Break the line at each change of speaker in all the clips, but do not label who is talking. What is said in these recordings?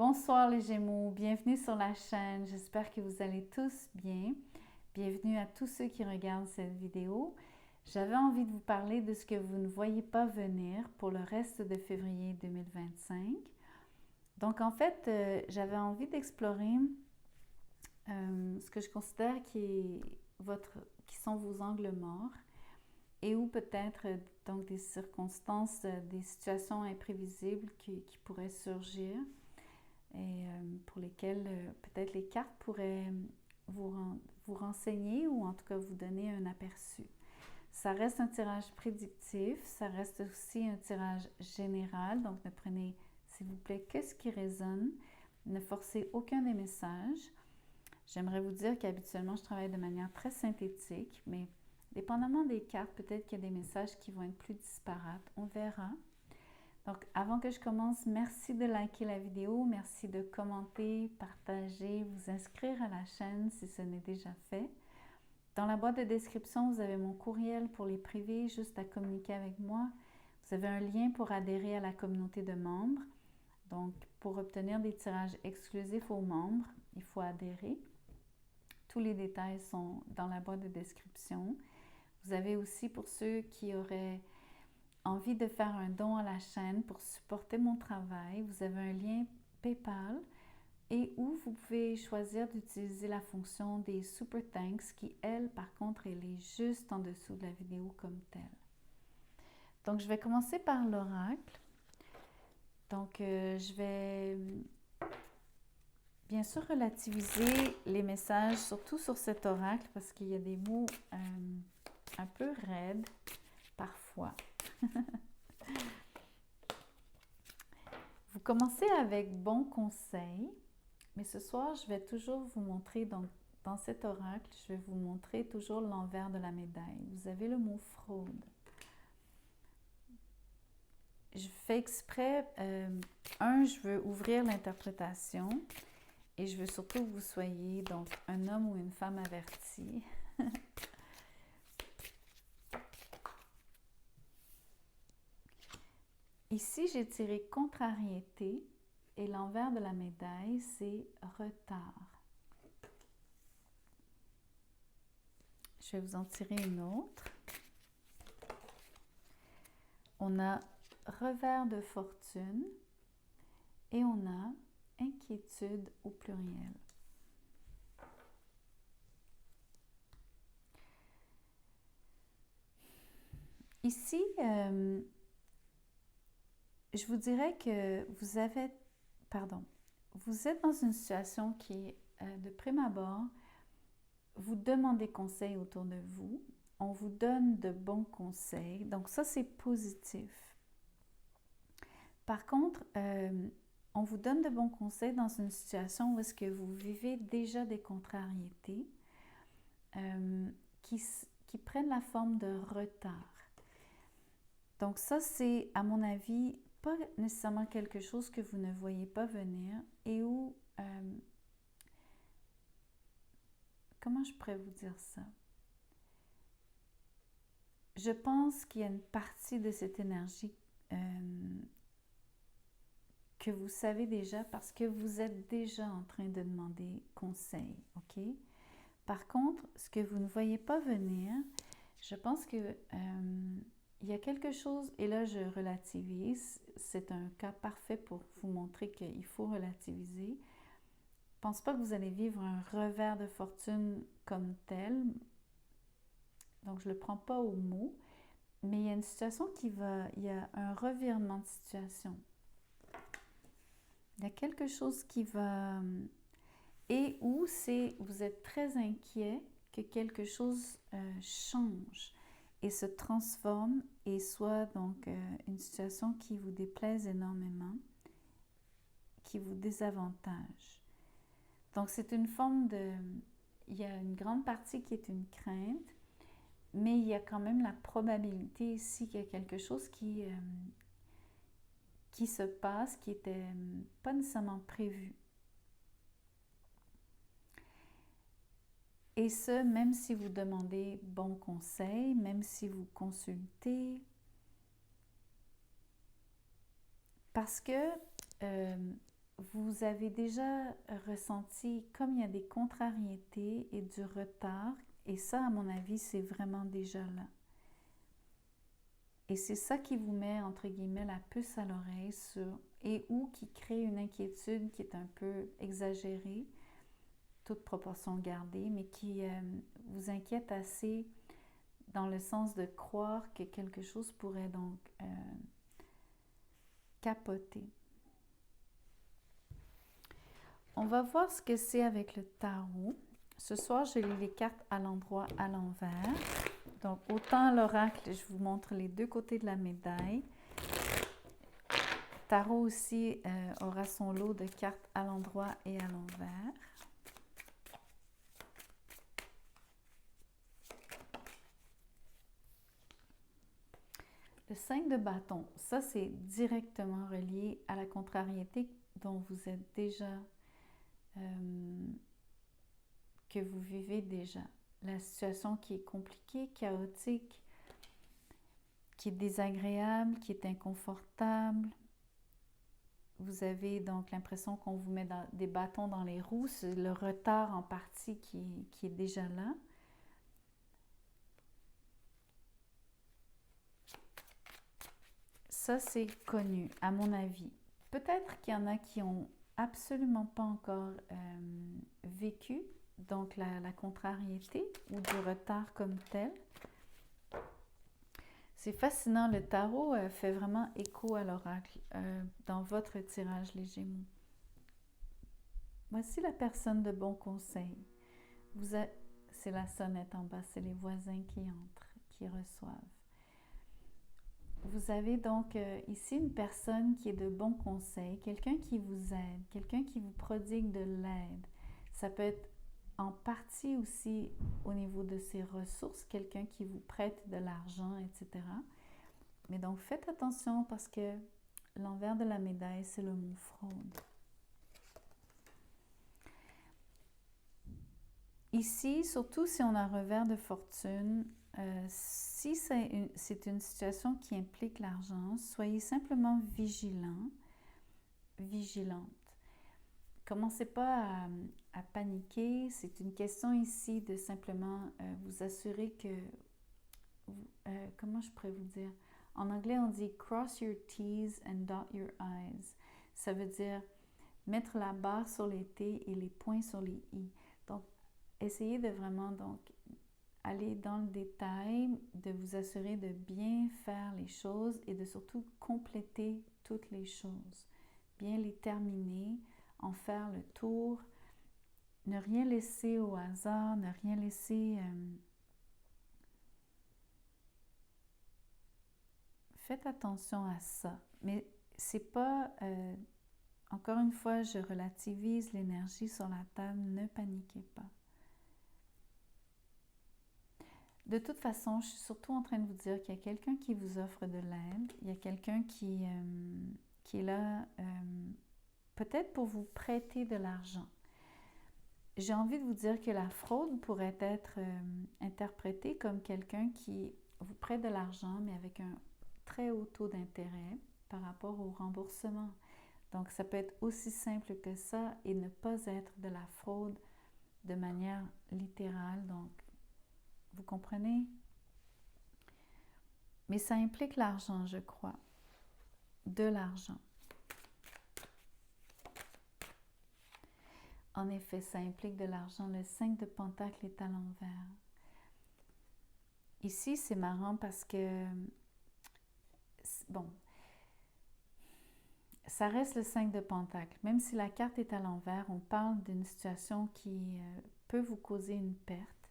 Bonsoir les Gémeaux, bienvenue sur la chaîne, j'espère que vous allez tous bien. Bienvenue à tous ceux qui regardent cette vidéo. J'avais envie de vous parler de ce que vous ne voyez pas venir pour le reste de février 2025. Donc en fait, j'avais envie d'explorer ce que je considère qui sont vos angles morts et ou peut-être donc des circonstances, des situations imprévisibles qui pourraient surgir et pour lesquelles peut-être les cartes pourraient vous renseigner ou en tout cas vous donner un aperçu. Ça reste un tirage prédictif, ça reste aussi un tirage général, donc ne prenez s'il vous plaît que ce qui résonne, ne forcez aucun des messages. J'aimerais vous dire qu'habituellement je travaille de manière très synthétique, mais dépendamment des cartes, peut-être qu'il y a des messages qui vont être plus disparates, on verra. Donc, avant que je commence, merci de liker la vidéo, merci de commenter, partager, vous inscrire à la chaîne si ce n'est déjà fait. Dans la boîte de description, vous avez mon courriel pour les privés, juste à communiquer avec moi. Vous avez un lien pour adhérer à la communauté de membres. Donc, pour obtenir des tirages exclusifs aux membres, il faut adhérer. Tous les détails sont dans la boîte de description. Vous avez aussi, pour ceux qui auraient envie de faire un don à la chaîne pour supporter mon travail, vous avez un lien PayPal et où vous pouvez choisir d'utiliser la fonction des Super Thanks qui, elle, par contre, elle est juste en dessous de la vidéo comme telle. Donc, je vais commencer par l'oracle. Donc, je vais bien sûr relativiser les messages, surtout sur cet oracle, parce qu'il y a des mots un peu raides parfois. Vous commencez avec bon conseil, mais ce soir, je vais toujours vous montrer, donc dans cet oracle, je vais vous montrer toujours l'envers de la médaille. Vous avez le mot fraude. Je fais exprès, je veux ouvrir l'interprétation et je veux surtout que vous soyez donc un homme ou une femme averti. Ici, j'ai tiré contrariété et l'envers de la médaille, c'est retard. Je vais vous en tirer une autre. On a revers de fortune et on a inquiétude au pluriel. Ici, je vous dirais que vous êtes dans une situation qui, de prime abord, vous demandez conseil autour de vous, on vous donne de bons conseils, donc ça c'est positif. Par contre, on vous donne de bons conseils dans une situation où est-ce que vous vivez déjà des contrariétés qui prennent la forme de retard. Donc ça, c'est, à mon avis, pas nécessairement quelque chose que vous ne voyez pas venir et où, comment je pourrais vous dire ça? Je pense qu'il y a une partie de cette énergie que vous savez déjà parce que vous êtes déjà en train de demander conseil, ok? Par contre, ce que vous ne voyez pas venir, je pense que il y a quelque chose, et là je relativise, c'est un cas parfait pour vous montrer qu'il faut relativiser. Je ne pense pas que vous allez vivre un revers de fortune comme tel, donc je ne le prends pas au mot, mais il y a une situation il y a un revirement de situation. Il y a quelque chose qui va, et où vous êtes très inquiet que quelque chose change et se transforme et soit donc une situation qui vous déplaise énormément, qui vous désavantage. Donc c'est une forme il y a une grande partie qui est une crainte, mais il y a quand même la probabilité ici qu'il y a quelque chose qui se passe, qui n'était pas nécessairement prévu. Et ce, même si vous demandez bon conseil, même si vous consultez, parce que vous avez déjà ressenti comme il y a des contrariétés et du retard. Et ça, à mon avis, c'est vraiment déjà là. Et c'est ça qui vous met, entre guillemets, la puce à l'oreille et ou qui crée une inquiétude qui est un peu exagérée, toute proportion gardée, mais qui vous inquiète assez dans le sens de croire que quelque chose pourrait donc capoter. On va voir ce que c'est avec le tarot. Ce soir, je lis les cartes à l'endroit, à l'envers. Donc, autant à l'oracle, je vous montre les deux côtés de la médaille. Tarot aussi aura son lot de cartes à l'endroit et à l'envers. Le 5 de bâton, ça c'est directement relié à la contrariété dont vous êtes déjà, que vous vivez déjà. La situation qui est compliquée, chaotique, qui est désagréable, qui est inconfortable. Vous avez donc l'impression qu'on vous met des bâtons dans les roues, c'est le retard en partie qui est déjà là. Ça, c'est connu, à mon avis. Peut-être qu'il y en a qui n'ont absolument pas encore vécu, donc la contrariété ou du retard comme tel. C'est fascinant, le tarot fait vraiment écho à l'oracle dans votre tirage, les Gémeaux. Voici la personne de bon conseil. C'est la sonnette en bas, c'est les voisins qui entrent, qui reçoivent. Vous avez donc ici une personne qui est de bon conseil, quelqu'un qui vous aide, quelqu'un qui vous prodigue de l'aide. Ça peut être en partie aussi au niveau de ses ressources, quelqu'un qui vous prête de l'argent, etc. Mais donc faites attention parce que l'envers de la médaille, c'est le mot fraude. Ici, surtout si on a un revers de fortune, si c'est une situation qui implique l'argent, soyez simplement vigilante. Commencez pas à paniquer. C'est une question ici de simplement vous assurer que, comment je pourrais vous dire? En anglais, on dit « cross your T's and dot your I's ». Ça veut dire mettre la barre sur les T et les points sur les I. Donc, essayez de vraiment donc aller dans le détail, de vous assurer de bien faire les choses et de surtout compléter toutes les choses. Bien les terminer, en faire le tour, ne rien laisser au hasard, ne rien laisser... Faites attention à ça. Mais c'est pas... encore une fois, je relativise l'énergie sur la table, ne paniquez pas. De toute façon, je suis surtout en train de vous dire qu'il y a quelqu'un qui vous offre de l'aide, il y a quelqu'un qui est là peut-être pour vous prêter de l'argent. J'ai envie de vous dire que la fraude pourrait être interprétée comme quelqu'un qui vous prête de l'argent, mais avec un très haut taux d'intérêt par rapport au remboursement. Donc, ça peut être aussi simple que ça et ne pas être de la fraude de manière littérale. Donc, vous comprenez? Mais ça implique l'argent, je crois. De l'argent. En effet, ça implique de l'argent. Le 5 de Pentacle est à l'envers. Ici, c'est marrant parce que, bon, ça reste le 5 de Pentacle. Même si la carte est à l'envers, on parle d'une situation qui peut vous causer une perte.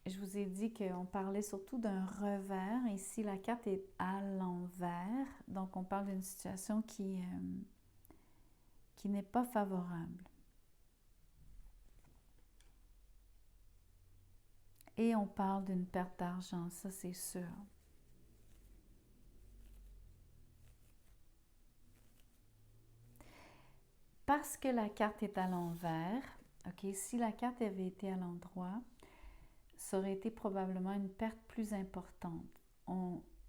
Je vous ai dit qu'on parlait surtout d'un revers. Ici, la carte est à l'envers. Donc, on parle d'une situation qui n'est pas favorable. Et on parle d'une perte d'argent, ça c'est sûr. Parce que la carte est à l'envers, ok, si la carte avait été à l'endroit, ça aurait été probablement une perte plus importante.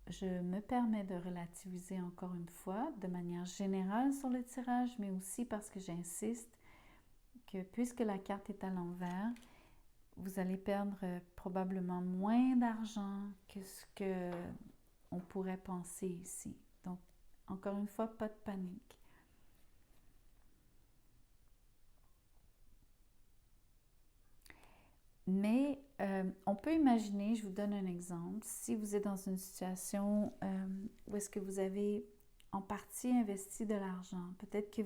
je me permets de relativiser encore une fois de manière générale sur le tirage, mais aussi parce que j'insiste que puisque la carte est à l'envers, vous allez perdre probablement moins d'argent que ce que on pourrait penser ici. Donc, encore une fois, pas de panique. Mais on peut imaginer, je vous donne un exemple, si vous êtes dans une situation où est-ce que vous avez en partie investi de l'argent, peut-être que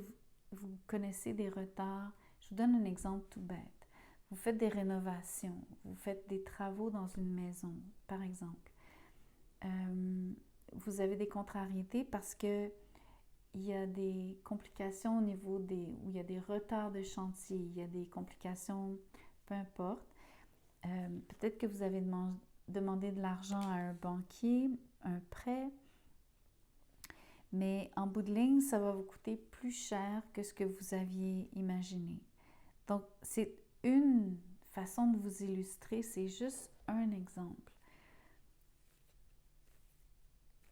vous connaissez des retards. Je vous donne un exemple tout bête. Vous faites des rénovations, vous faites des travaux dans une maison, par exemple. Vous avez des contrariétés parce que il y a des complications au niveau où il y a des retards de chantier, il y a des complications, peu importe. Peut-être que vous avez demandé de l'argent à un banquier, un prêt, mais en bout de ligne, ça va vous coûter plus cher que ce que vous aviez imaginé. Donc, c'est une façon de vous illustrer, c'est juste un exemple.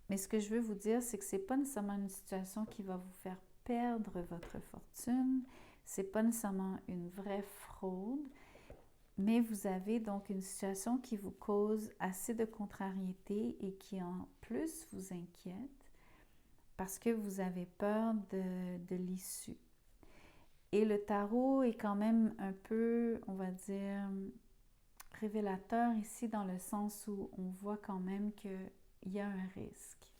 Mais ce que je veux vous dire, c'est que ce n'est pas nécessairement une situation qui va vous faire perdre votre fortune, ce n'est pas nécessairement une vraie fraude, mais vous avez donc une situation qui vous cause assez de contrariété et qui en plus vous inquiète parce que vous avez peur de l'issue. Et le tarot est quand même un peu, on va dire, révélateur ici dans le sens où on voit quand même qu'il y a un risque.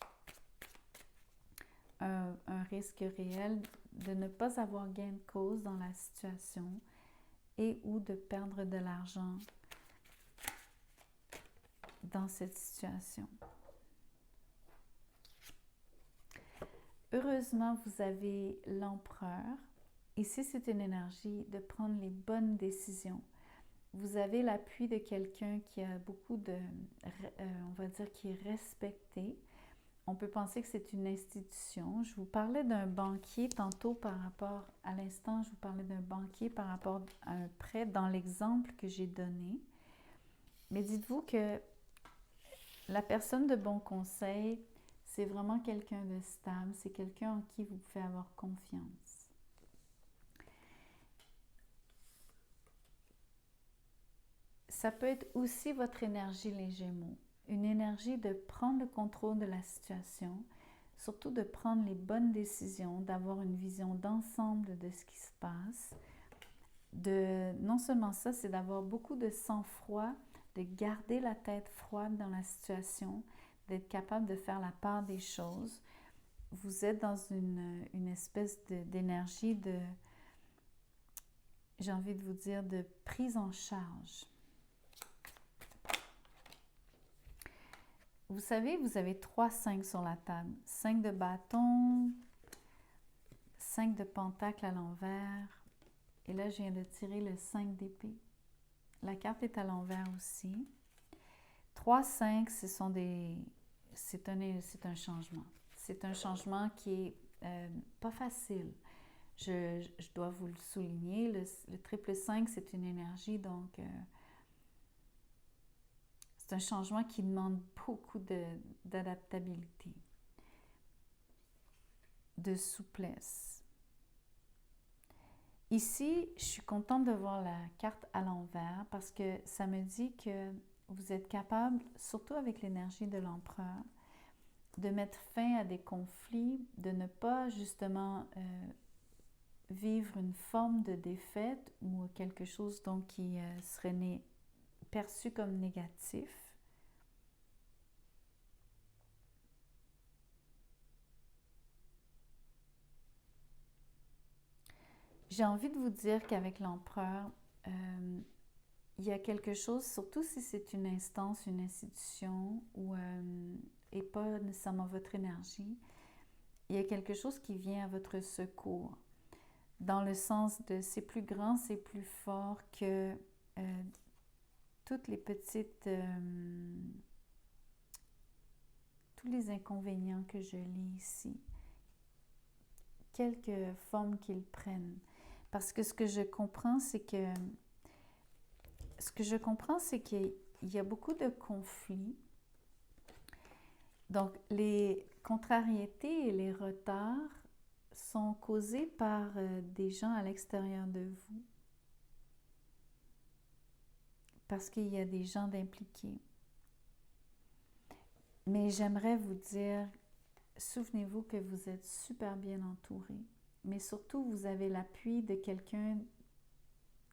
Un risque réel de ne pas avoir gain de cause dans la situation et ou de perdre de l'argent dans cette situation. Heureusement, vous avez l'empereur. Ici, c'est une énergie de prendre les bonnes décisions. Vous avez l'appui de quelqu'un qui a beaucoup de, on va dire, qui est respecté. On peut penser que c'est une institution. Je vous parlais d'un banquier tantôt par rapport, à l'instant, je vous parlais d'un banquier par rapport à un prêt dans l'exemple que j'ai donné. Mais dites-vous que la personne de bon conseil, c'est vraiment quelqu'un de stable, c'est quelqu'un en qui vous pouvez avoir confiance. Ça peut être aussi votre énergie, les Gémeaux. Une énergie de prendre le contrôle de la situation, surtout de prendre les bonnes décisions, d'avoir une vision d'ensemble de ce qui se passe. Non seulement ça, c'est d'avoir beaucoup de sang-froid, de garder la tête froide dans la situation, d'être capable de faire la part des choses. Vous êtes dans une espèce d'énergie de, j'ai envie de vous dire, de prise en charge. Vous savez, vous avez 3 5 sur la table. 5 de bâton, 5 de pentacle à l'envers. Et là, je viens de tirer le 5 d'épée. La carte est à l'envers aussi. 3 5, c'est un changement. C'est un changement qui est pas facile. Je dois vous le souligner. Le triple 5, c'est une énergie, donc c'est un changement qui demande beaucoup d'adaptabilité, de souplesse. Ici, je suis contente de voir la carte à l'envers parce que ça me dit que vous êtes capable, surtout avec l'énergie de l'empereur, de mettre fin à des conflits, de ne pas justement vivre une forme de défaite ou quelque chose donc qui serait perçu comme négatif. J'ai envie de vous dire qu'avec l'empereur, il y a quelque chose, surtout si c'est une instance, une institution et pas nécessairement votre énergie, il y a quelque chose qui vient à votre secours. Dans le sens de c'est plus grand, c'est plus fort que toutes les petites, tous les inconvénients que je lis ici, quelque forme qu'ils prennent. Parce que ce que je comprends, c'est qu'il y a beaucoup de conflits Donc, les contrariétés et les retards sont causés par des gens à l'extérieur de vous. Parce qu'il y a des gens d'impliqués. Mais j'aimerais vous dire, souvenez-vous que vous êtes super bien entouré. Mais surtout, vous avez l'appui de quelqu'un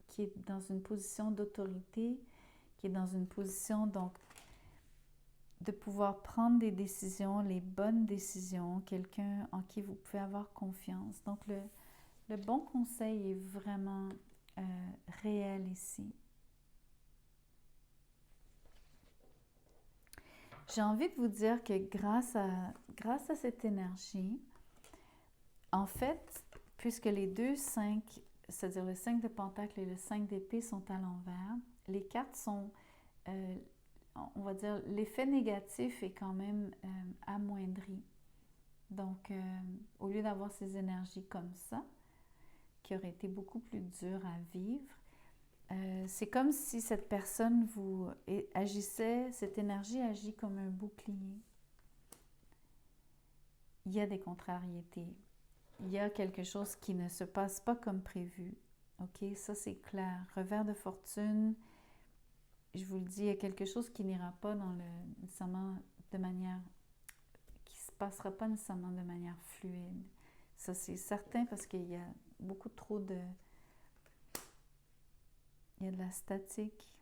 qui est dans une position d'autorité, qui est dans une position, donc, de pouvoir prendre des décisions, les bonnes décisions, quelqu'un en qui vous pouvez avoir confiance. Donc, le bon conseil est vraiment réel ici. J'ai envie de vous dire que grâce à cette énergie, en fait, puisque les deux 5, c'est-à-dire le 5 de Pentacle et le 5 d'épée sont à l'envers, les cartes sont, on va dire, l'effet négatif est quand même amoindri. Donc, au lieu d'avoir ces énergies comme ça, qui auraient été beaucoup plus dures à vivre, c'est comme si cette personne vous agissait, cette énergie agit comme un bouclier. Il y a des contrariétés. Il y a quelque chose qui ne se passe pas comme prévu. OK? Ça, c'est clair. Revers de fortune, je vous le dis, il y a quelque chose qui n'ira pas nécessairement de manière, qui ne se passera pas nécessairement de manière fluide. Ça, c'est certain parce qu'il y a beaucoup trop de... Il y a de la statique.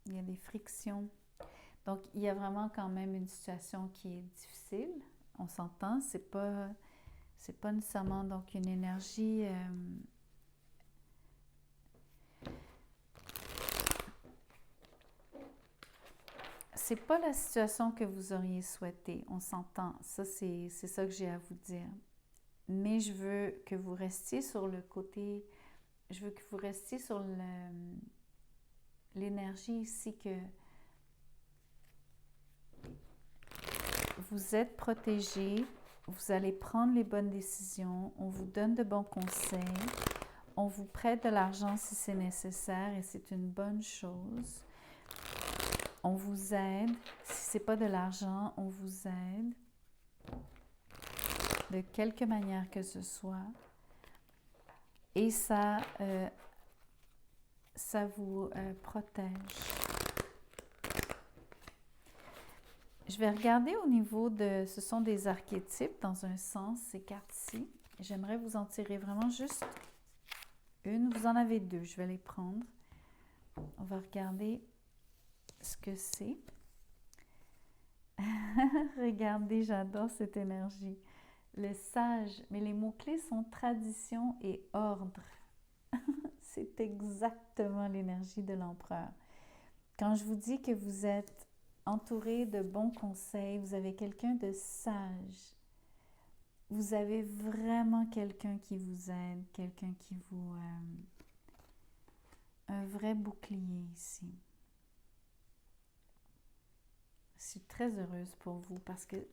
Il y a des frictions. Donc, il y a vraiment quand même une situation qui est difficile. On s'entend, c'est pas nécessairement donc une énergie... c'est pas la situation que vous auriez souhaité, on s'entend. Ça, c'est ça que j'ai à vous dire. Mais je veux que vous restiez sur le côté... Je veux que vous restiez sur l'énergie ici que vous êtes protégé, vous allez prendre les bonnes décisions, on vous donne de bons conseils, on vous prête de l'argent si c'est nécessaire et c'est une bonne chose. On vous aide, si ce n'est pas de l'argent, on vous aide de quelque manière que ce soit. Et ça vous protège. Je vais regarder au niveau de... Ce sont des archétypes dans un sens, ces cartes-ci. J'aimerais vous en tirer vraiment juste une. Vous en avez deux, je vais les prendre. On va regarder ce que c'est. Regardez, j'adore cette énergie. Le sage, mais les mots-clés sont tradition et ordre. C'est exactement l'énergie de l'empereur. Quand je vous dis que vous êtes entouré de bons conseils, vous avez quelqu'un de sage, vous avez vraiment quelqu'un qui vous aide, quelqu'un qui vous... un vrai bouclier ici. Je suis très heureuse pour vous parce que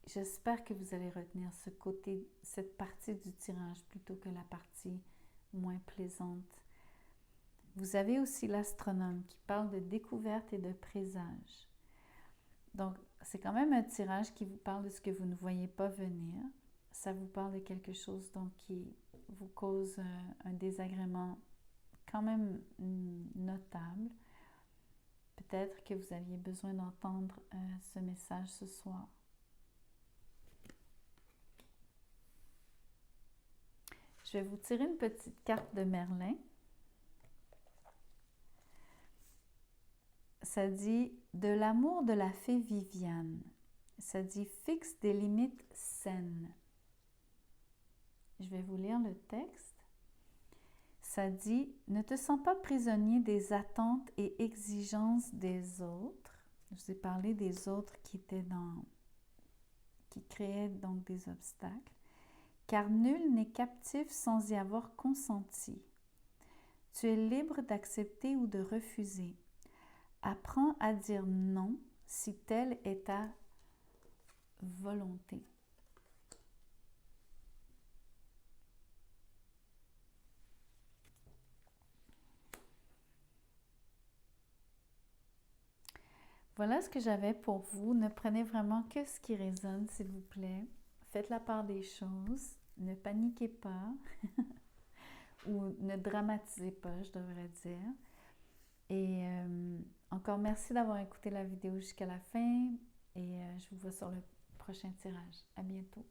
j'espère que vous allez retenir ce côté, cette partie du tirage plutôt que la partie moins plaisante. Vous avez aussi l'astronome qui parle de découverte et de présage. Donc, c'est quand même un tirage qui vous parle de ce que vous ne voyez pas venir. Ça vous parle de quelque chose donc qui vous cause un désagrément quand même notable. Peut-être que vous aviez besoin d'entendre ce message ce soir. Je vais vous tirer une petite carte de Merlin. Ça dit « De l'amour de la fée Viviane ». Ça dit « Fixe des limites saines ». Je vais vous lire le texte. Ça dit « Ne te sens pas prisonnier des attentes et exigences des autres ». Je vous ai parlé des autres qui créaient donc des obstacles. « Car nul n'est captif sans y avoir consenti. Tu es libre d'accepter ou de refuser. Apprends à dire non si telle est ta volonté. » Voilà ce que j'avais pour vous. Ne prenez vraiment que ce qui résonne, s'il vous plaît. Faites la part des choses. Ne paniquez pas. Ou ne dramatisez pas, je devrais dire. Et encore merci d'avoir écouté la vidéo jusqu'à la fin. Et je vous vois sur le prochain tirage. À bientôt.